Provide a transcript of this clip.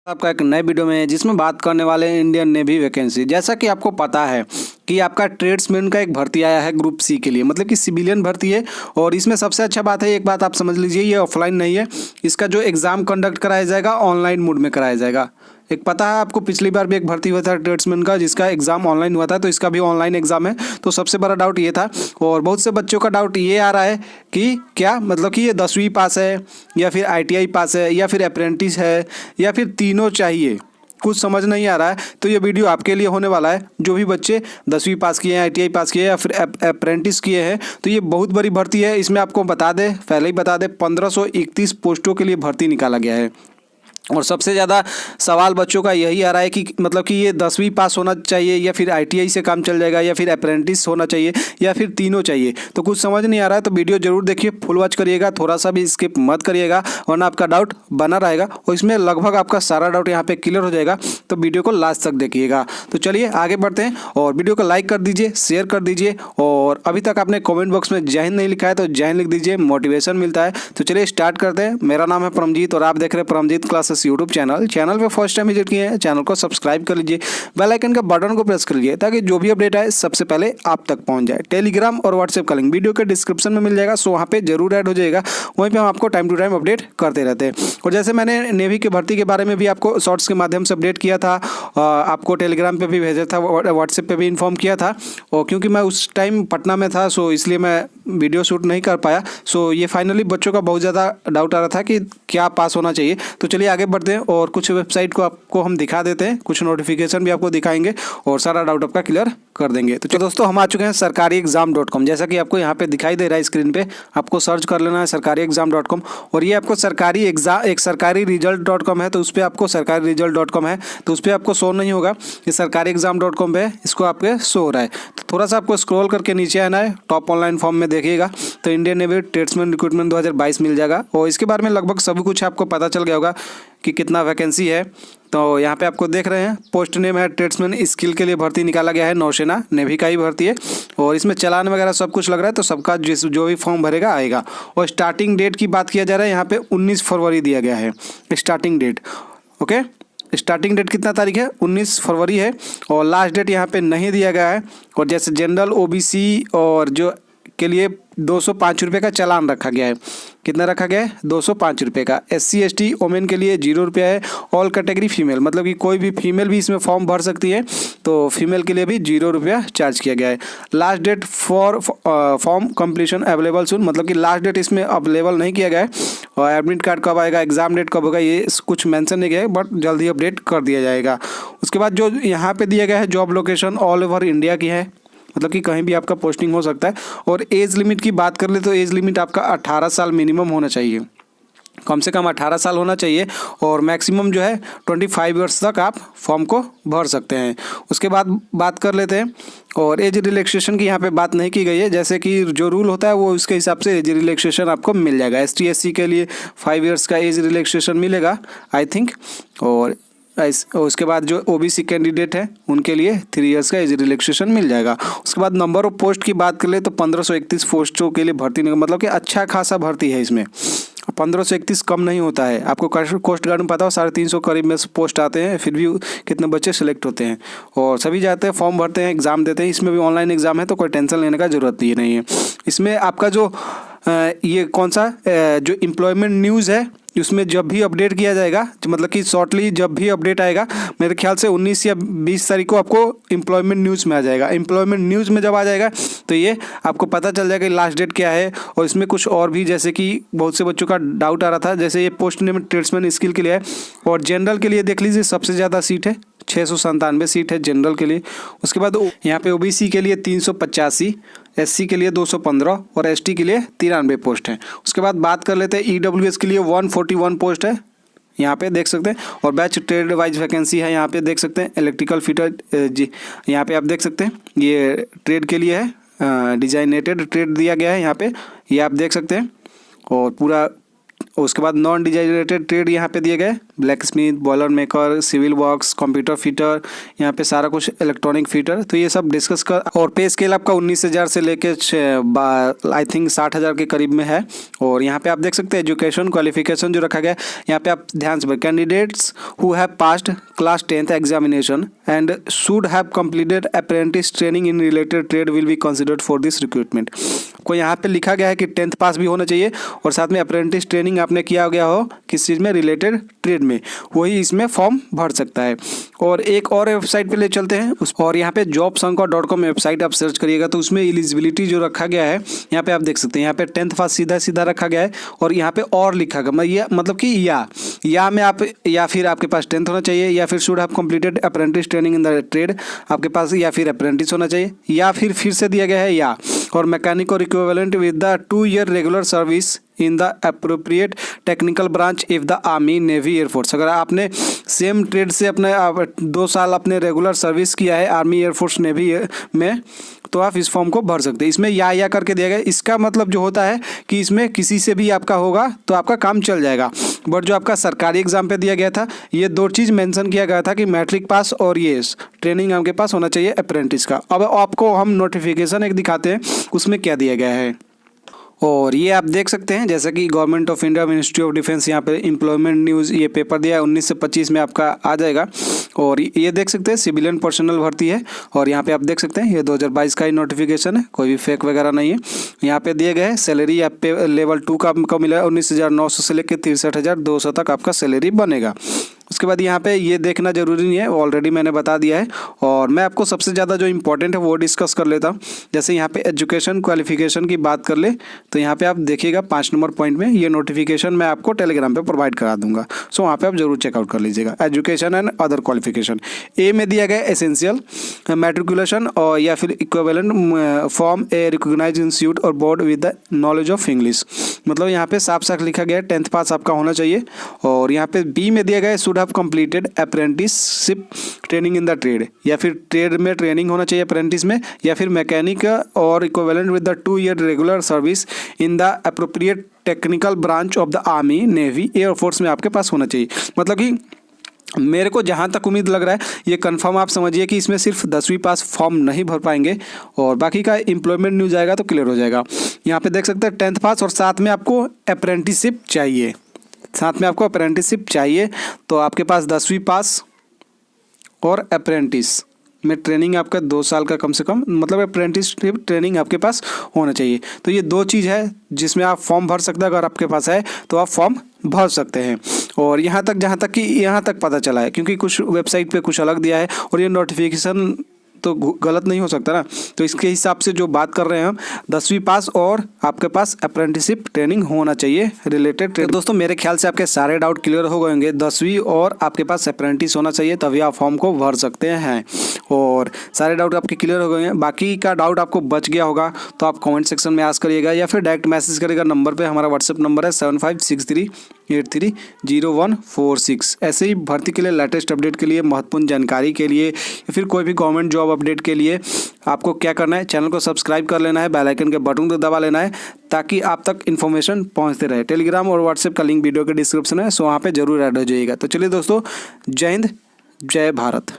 आपका एक नए वीडियो में जिसमें बात करने वाले हैं इंडियन नेवी वैकेंसी। जैसा कि आपको पता है कि आपका ट्रेड्समैन का एक भर्ती आया है ग्रुप सी के लिए, मतलब कि सिविलियन भर्ती है। और इसमें सबसे अच्छा बात है, एक बात आप समझ लीजिए, ये ऑफलाइन नहीं है। इसका जो एग्ज़ाम कंडक्ट कराया जाएगा ऑनलाइन मोड में कराया जाएगा। एक पता है आपको, पिछली बार भी एक भर्ती हुआ था ट्रेड्समैन का जिसका एग्ज़ाम ऑनलाइन हुआ था, तो इसका भी ऑनलाइन एग्ज़ाम है। तो सबसे बड़ा डाउट ये था, और बहुत से बच्चों का डाउट ये आ रहा है कि क्या मतलब कि ये 10वीं पास है या फिर ITI पास है या फिर अप्रेंटिस है या फिर तीनों चाहिए, कुछ समझ नहीं आ रहा है। तो ये वीडियो आपके लिए होने वाला है। जो भी बच्चे 10वीं पास किए हैं, ITI पास किए हैं या फिर अप्रेंटिस किए हैं, तो ये बहुत बड़ी भर्ती है। इसमें आपको बता दें, पहले ही बता दें, 1531 पोस्टों के लिए भर्ती निकाला गया है। और सबसे ज़्यादा सवाल बच्चों का यही आ रहा है कि मतलब कि ये 10वीं पास होना चाहिए या फिर ITI से काम चल जाएगा या फिर अप्रेंटिस होना चाहिए या फिर तीनों चाहिए। तो कुछ समझ नहीं आ रहा है तो वीडियो जरूर देखिए, फुल वॉच करिएगा, थोड़ा सा भी स्किप मत करिएगा, वरना आपका डाउट बना रहेगा और इसमें लगभग आपका सारा डाउट यहाँ पे क्लियर हो जाएगा। तो वीडियो को लास्ट तक देखिएगा। तो चलिए आगे बढ़ते हैं और वीडियो को लाइक कर दीजिए, शेयर कर दीजिए, और अभी तक आपने कॉमेंट बॉक्स में जय हिंद नहीं लिखा है तो जय हिंद लिख दीजिए, मोटिवेशन मिलता है। तो चलिए स्टार्ट करते हैं। मेरा नाम है परमजीत और आप देख रहे हैं परमजीत क्लासेस यूट्यूब चैनल पे फर्स्ट टाइम विजिट किए हैं, चैनल को सब्सक्राइब कर लीजिए, बेल आइकन का बटन को प्रेस कर लीजिए ताकि जो भी अपडेट आए सबसे पहले आप तक पहुंच जाए। टेलीग्राम और व्हाट्सएप का लिंक वीडियो के डिस्क्रिप्शन में मिल जाएगा, सो वहाँ पे जरूर ऐड हो जाएगा। वहीं पे हम आपको टाइम टू टाइम अपडेट करते रहते हैं। और जैसे मैंने नेवी की भर्ती के बारे में भी आपको शॉर्ट्स के माध्यम से अपडेट किया था, आपको टेलीग्राम पर भी भेजा था, व्हाट्सएप पर भी इन्फॉर्म किया था। और क्योंकि मैं उस टाइम पटना में था, सो इसलिए मैं वीडियो शूट नहीं कर पाया। सो ये फाइनली बच्चों का बहुत ज़्यादा डाउट आ रहा था कि क्या पास होना चाहिए। तो चलिए आगे बढ़ते हैं और कुछ वेबसाइट को आपको हम दिखा देते हैं, कुछ नोटिफिकेशन भी आपको दिखाएंगे और सारा डाउट आपका क्लियर कर देंगे। तो दोस्तों हम आ चुके हैं sarkariexam.com। जैसा कि आपको यहाँ पे दिखाई दे रहा है स्क्रीन पे, आपको सर्च कर लेना है sarkariexam.com। और ये आपको सरकारी एग्जाम, एक सरकारी रिजल्ट.com है, तो उस पर आपको सरकारी रिजल्ट.com है तो उस पर आपको शो नहीं होगा, ये sarkariexam.com पे इसको आपके शो हो रहा है। तो थोड़ा सा आपको स्क्रॉल करके नीचे आना है, टॉप ऑनलाइन फॉर्म में देखिएगा तो इंडियन नेवी ट्रेड्समैन रिक्रूटमेंट 2022 मिल जाएगा। और इसके बारे में लगभग सभी कुछ आपको पता चल गया होगा कि कितना वैकेंसी है। तो यहाँ पे आपको देख रहे हैं, पोस्ट नेम है ट्रेड्समैन स्किल के लिए भर्ती निकाला गया है, नौसेना नेवी का ही भर्ती है। और इसमें चालान वगैरह सब कुछ लग रहा है, तो सबका जो भी फॉर्म भरेगा आएगा। और स्टार्टिंग डेट की बात किया जा रहा है, यहाँ पे 19 फरवरी दिया गया है starting date. Okay, starting date कितना तारीख है, 19 फरवरी है। और लास्ट डेट यहाँ पे नहीं दिया गया है। और जैसे जनरल, OBC और जो के लिए 205 रुपये का चालान रखा गया है। कितना रखा गया है, 205 रुपये का। SC ST वोमेन के लिए 0 रुपया है। ऑल कैटेगरी फीमेल, मतलब कि कोई भी फीमेल भी इसमें फॉर्म भर सकती है, तो फीमेल के लिए भी 0 रुपया चार्ज किया गया है। Last date for form completion available soon, मतलब कि लास्ट डेट इसमें अवेलेबल नहीं किया गया है। और एडमिट कार्ड कब आएगा, एग्जाम डेट कब होगा, ये कुछ मेंशन नहीं किया है, बट जल्दी अपडेट कर दिया जाएगा। उसके बाद जो यहाँ पे दिया गया है, job location all over India की है, मतलब कि कहीं भी आपका पोस्टिंग हो सकता है। और एज लिमिट की बात कर ले तो एज लिमिट आपका 18 साल मिनिमम होना चाहिए, कम से कम 18 साल होना चाहिए। और मैक्सिमम जो है 25 ईयर्स तक आप फॉर्म को भर सकते हैं। उसके बाद बात कर लेते हैं, और एज रिलैक्सेशन की यहाँ पे बात नहीं की गई है, जैसे कि जो रूल होता है वो उसके हिसाब से एज रिलैक्सेशन आपको मिल जाएगा। ST SC के लिए 5 ईयर्स का एज रिलैक्सेशन मिलेगा आई थिंक। और उसके बाद जो OBC कैंडिडेट है उनके लिए 3 ईयर्स का एज रिलैक्सेशन मिल जाएगा। उसके बाद नंबर ऑफ पोस्ट की बात कर ले तो 1531 पोस्टों के लिए भर्ती, मतलब कि अच्छा खासा भर्ती है इसमें। 1531 कम नहीं होता है। आपको कोस्ट गार्ड में पता हो 350 करीब में पोस्ट आते हैं, फिर भी कितने बच्चे सेलेक्ट होते हैं। और सभी जाते हैं, फॉर्म भरते हैं, एग्ज़ाम देते हैं। इसमें भी ऑनलाइन एग्ज़ाम है तो कोई टेंशन लेने का ज़रूरत ही नहीं है। इसमें आपका जो ये कौन सा जो एम्प्लॉयमेंट न्यूज़ है, उसमें जब भी अपडेट किया जाएगा, मतलब कि शॉर्टली जब भी अपडेट आएगा, मेरे ख्याल से 19 या 20 तारीख को आपको एम्प्लॉयमेंट न्यूज़ में आ जाएगा। एम्प्लॉयमेंट न्यूज़ में जब आ जाएगा तो ये आपको पता चल जाएगा कि लास्ट डेट क्या है। और इसमें कुछ और भी, जैसे कि बहुत से बच्चों का डाउट आ रहा था, जैसे ये पोस्ट नेम ट्रेड्समैन स्किल के लिए है। और जनरल के लिए देख लीजिए, सबसे ज़्यादा सीट है, 697 सीट है जनरल के लिए। उसके बाद यहाँ पे OBC के लिए 385, SC के लिए 215 और ST के लिए 93 पोस्ट है। उसके बाद बात कर लेते हैं EWS के लिए 141 पोस्ट है, यहाँ पे देख सकते हैं। और बैच ट्रेड वाइज वैकेंसी है, यहाँ पे देख सकते हैं। इलेक्ट्रिकल फिटर जी, यहाँ पे आप देख सकते हैं, ये ट्रेड के लिए है, डिजाइनेटेड ट्रेड दिया गया है यहाँ पे, ये आप देख सकते हैं। और पूरा उसके बाद नॉन डिजाइरेटेड ट्रेड यहाँ पे दिए गए, blacksmith, boiler maker, civil works, computer fitter, यहाँ पे सारा कुछ इलेक्ट्रॉनिक फिटर। तो ये सब डिस्कस कर, और पे स्केल आपका 19,000 से लेके आई थिंक 60,000 के करीब में है। और यहाँ पे आप देख सकते हैं एजुकेशन क्वालिफिकेशन जो रखा गया है, यहाँ पे आप ध्यान से, candidates who have passed class 10th examination and should have completed apprentice training in related trade will be considered for this recruitment. को यहाँ पे लिखा गया है कि 10th पास भी होना चाहिए और साथ में अप्रेंटिस ट्रेनिंग आपने किया गया हो किस चीज़ में, रिलेटेड ट्रेड में, वही इसमें फॉर्म भर सकता है। और एक और वेबसाइट पे ले चलते हैं और यहाँ पे jobsanka.com वेबसाइट आप सर्च करिएगा तो उसमें एलिजिबिलिटी जो रखा गया है यहाँ पे आप देख सकते हैं, यहाँ पे 10th पास सीधा सीधा रखा गया है और यहाँ पे और लिखा गया, ये मतलब कि या में आप, या फिर आपके पास 10th होना चाहिए, या फिर should have completed apprentice training in the trade आपके पास, या फिर अप्रेंटिस होना चाहिए, या फिर से दिया गया है या, और मैकेनिक और equivalent with the 2 year regular service in the appropriate technical branch if the army navy air force. अगर आपने सेम ट्रेड से अपने 2 साल अपने रेगुलर सर्विस किया है आर्मी एयरफोर्स नेवी में, तो आप इस फॉर्म को भर सकते हैं। इसमें या करके दिया गया, इसका मतलब जो होता है कि इसमें किसी से भी आपका होगा तो आपका काम चल जाएगा। बट जो आपका सरकारी एग्जाम पे दिया गया था, ये 2 चीज़ मेंशन किया गया था कि मैट्रिक पास और ये ट्रेनिंग आपके पास होना चाहिए अप्रेंटिस का। अब आपको हम नोटिफिकेशन एक दिखाते हैं उसमें क्या दिया गया है। और ये आप देख सकते हैं जैसा कि government of India ministry of defence यहाँ पे एम्प्लॉयमेंट न्यूज़ ये पेपर दिया है 19 से 25 में आपका आ जाएगा। और ये देख सकते हैं सिविलियन पर्सनल भर्ती है और यहाँ पे आप देख सकते हैं ये 2022 का ही नोटिफिकेशन है, कोई भी फेक वगैरह नहीं है। यहाँ पे दिए गए हैं सैलरी आप पे लेवल 2 का आपको मिला है 19,900 से लेकर 63,200 तक आपका सैलरी बनेगा। उसके बाद यहाँ पे ये देखना जरूरी नहीं है, ऑलरेडी मैंने बता दिया है। और मैं आपको सबसे ज़्यादा जो इम्पोर्टेंट है वो डिस्कस कर लेता हूँ। जैसे यहाँ पे एजुकेशन क्वालिफिकेशन की बात कर ले तो यहाँ पे आप देखिएगा 5 नंबर पॉइंट में ये नोटिफिकेशन मैं आपको टेलीग्राम पे प्रोवाइड करा दूंगा, सो वहाँ पे आप जरूर चेकआउट कर लीजिएगा। Education and other qualification A में दिया गया एसेंशियल मैट्रिकुलेशन और या फिर equivalent from a recognize institute और board with the knowledge of English, मतलब यहाँ पे साफ साफ लिखा गया है 10th पास आपका होना चाहिए। और यहाँ पे बी में दिया गया है should have completed apprenticeship training in the trade, या फिर ट्रेड में ट्रेनिंग होना चाहिए अप्रेंटिस में, या फिर मैकेनिक और equivalent with the 2 year regular service in the appropriate technical branch of the army navy air force में आपके पास होना चाहिए। मतलब कि मेरे को जहाँ तक उम्मीद लग रहा है ये कंफर्म आप समझिए कि इसमें सिर्फ 10वीं पास फॉर्म नहीं भर पाएंगे और बाकी का एम्प्लॉयमेंट न्यूज़ आएगा तो क्लियर हो जाएगा। यहाँ पे देख सकते हैं 10th पास और साथ में आपको अप्रेंटिसशिप चाहिए, साथ में आपको अप्रेंटिसशिप चाहिए तो आपके पास 10वीं पास और अप्रेंटिस में ट्रेनिंग आपका 2 साल का कम से कम, मतलब अप्रेंटिसशिप ट्रेनिंग आपके पास होना चाहिए। तो ये 2 चीज़ है जिसमें आप फॉर्म भर सकते हैं, अगर आपके पास है तो आप फॉर्म भर सकते हैं। और यहाँ तक जहाँ तक कि यहाँ तक पता चला है, क्योंकि कुछ वेबसाइट पे कुछ अलग दिया है और ये नोटिफिकेशन तो गलत नहीं हो सकता ना, तो इसके हिसाब से जो बात कर रहे हैं हम 10वीं पास और आपके पास अप्रेंटिसशिप ट्रेनिंग होना चाहिए रिलेटेड ट्रेड। दोस्तों मेरे ख्याल से आपके सारे डाउट क्लियर हो गए होंगे, 10वीं और आपके पास अप्रेंटिस होना चाहिए तभी आप फॉर्म को भर सकते हैं और सारे डाउट आपके क्लियर हो गए हैं। बाकी का डाउट आपको बच गया होगा तो आप कमेंट सेक्शन में आस्क करिएगा या फिर डायरेक्ट मैसेज करिएगा नंबर पर, हमारा व्हाट्सएप नंबर है 7563830146। ऐसे ही भर्ती के लिए लेटेस्ट अपडेट के लिए, महत्वपूर्ण जानकारी के लिए या फिर कोई भी गवर्नमेंट जॉब अपडेट के लिए आपको क्या करना है, चैनल को सब्सक्राइब कर लेना है, बेल आइकन के बटन को दबा लेना है ताकि आप तक इन्फॉर्मेशन पहुंचते रहे। टेलीग्राम और व्हाट्सएप का लिंक वीडियो के डिस्क्रिप्शन है, सो वहाँ पे जरूर ऐड हो जाइएगा। तो चलिए दोस्तों, जय हिंद, जय भारत।